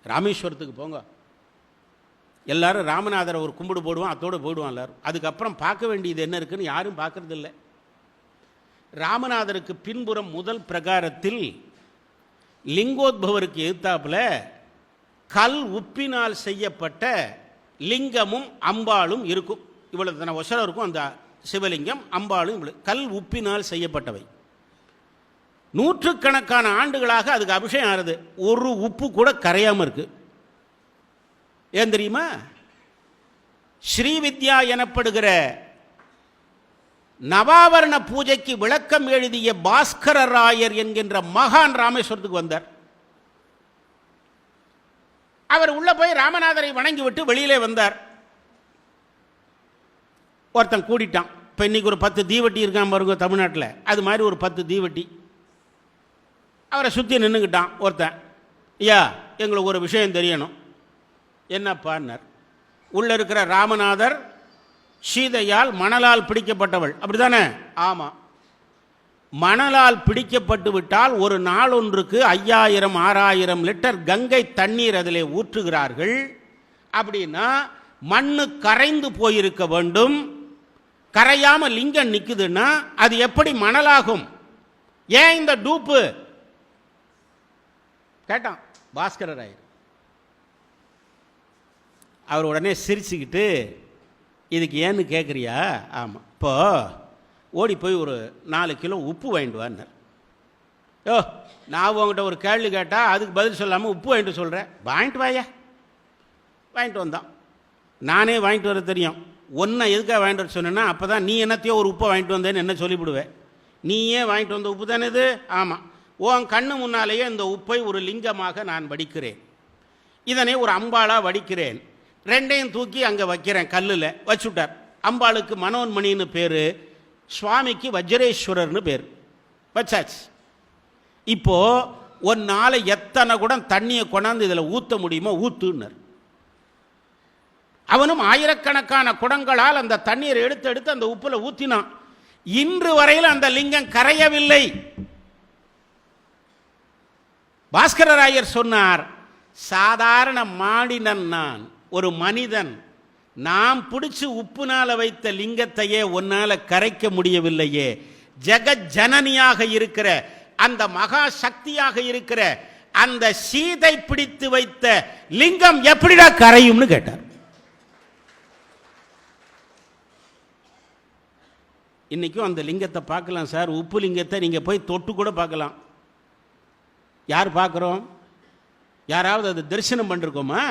ராமேஸ்வரத்துக்கு போங்க, எல்லாரும் ராமநாதரை ஒரு கும்பிடு போடுவான், அதோடு போடுவான் எல்லாரும். அதுக்கப்புறம் பார்க்க வேண்டியது என்ன இருக்குன்னு யாரும் பார்க்கறதில்ல. ராமநாதருக்கு பின்புறம் முதல் பிரகாரத்தில் லிங்கோத்பவருக்கு எதிர்த்தாப்புல கல் உப்பினால் செய்யப்பட்ட லிங்கமும் அம்பாளும் இருக்கும். இவ்வளவு தன ஒசரம் இருக்கும் அந்த சிவலிங்கம், அம்பாளும் இவ்வளவு கல் உப்பினால் செய்யப்பட்டவை. நூற்றுக்கணக்கான ஆண்டுகளாக அதுக்கு அபிஷேகம் ஆறுது, ஒரு உப்பு கூட கரையாமல் இருக்கு. ஏன் தெரியுமா? ஸ்ரீவித்யா எனப்படுகிற நவாவரண பூஜைக்கு விளக்கம் எழுதிய பாஸ்கரராயர் என்கின்ற மகான் ராமேஸ்வரத்துக்கு வந்தார். அவர் உள்ள போய் ராமநாதரை வணங்கி விட்டு வெளியிலே வந்தார். ஒருத்தன் கூடிட்டான். இப்போ இன்னைக்கு ஒரு 10 தீவட்டி இருக்கான் பாருங்க தமிழ்நாட்டில், அது மாதிரி ஒரு 10 தீவட்டி அவரை சுற்றி நின்றுக்கிட்டான். ஒருத்தன், ஐயா எங்களுக்கு ஒரு விஷயம் தெரியணும். என்னப்பான்னார். உள்ள இருக்கிற ராமநாதர் சீதையால் மணலால் பிடிக்கப்பட்டவள், அப்படிதானே? ஆமாம். மணலால் பிடிக்கப்பட்டு விட்டால் ஒரு நாள் ஒன்றுக்கு 5000 6000 லிட்டர் கங்கை தண்ணீர் அதிலே ஊற்றுகிறார்கள். அப்படின்னா மண்ணு கரைந்து போயிருக்க வேண்டும். கரையாம லிங்கம் நிற்குதுன்னா அது எப்படி மணலாகும்? ஏன் இந்த டூப்பு கேட்டான் பாஸ்கரராயர். அவர் உடனே சிரிச்சுக்கிட்டு, இதுக்கு ஏன்னு கேட்குறியா? ஆமாம். இப்போ ஓடி போய் ஒரு 4 கிலோ உப்பு வாங்கிட்டு வான்னார். யோ, நான் உங்கள்கிட்ட ஒரு கேள்வி கேட்டால் அதுக்கு பதில் சொல்லாமல் உப்பு வாங்கிட்டு சொல்கிறேன், வாங்கிட்டு வாயா. வாங்கிட்டு வந்தான். நானே வாங்கிட்டு வர தெரியும். ஒன்றை எதுக்காக வாங்கிட்டு வர சொன்னேன்னா, அப்போ தான் நீ என்னத்தையோ ஒரு உப்பை வாங்கிட்டு வந்தேன்னு என்ன சொல்லிவிடுவேன். நீயே வாங்கிட்டு வந்த உப்பு தானே இது? ஆமாம். உன் கண்ணு முன்னாலேயே இந்த உப்பை ஒரு லிங்கமாக நான் வடிக்கிறேன், இதனை ஒரு அம்பாளாக வடிக்கிறேன், ரெண்டையும் தூக்கி அங்கே வைக்கிறேன், கல்லில் வச்சுட்டார். அம்பாளுக்கு மனோன்மணின்னு பேர், சுவாமிக்கு வஜ்ரேஸ்வரர்னு பேர். வச்சாச்சு. இப்போ ஒரு நாளை எத்தனை குடம் தண்ணியை கொண்டாந்து இதில் ஊற்ற முடியுமோ ஊத்துனர். அவனும் ஆயிரக்கணக்கான குடங்களால் அந்த தண்ணீரை எடுத்து அந்த உப்புல ஊத்தினான். இன்று வரையில் அந்த லிங்கம் கரையவில்லை. பாஸ்கரராயர் சொன்னார், சாதாரண மாடினன் நான், ஒரு மனிதன், நாம் பிடிச்சு உப்புனால வைத்த லிங்கத்தையே ஒன்னால கரைக்க முடியவில்லையே, ஜெகத் ஜனனியாக இருக்கிற அந்த மகா சக்தியாக இருக்கிற அந்த சீதை பிடித்து வைத்த லிங்கம் எப்படிடா கரையும்னு கேட்டார். இன்னைக்கும் அந்த லிங்கத்தை பார்க்கலாம் சார். உப்பு லிங்கத்தை நீங்க போய் தொட்டு கூட பார்க்கலாம். யார் பார்க்குறோம்? யாராவது அது தரிசனம் பண்ணிருக்கோமா?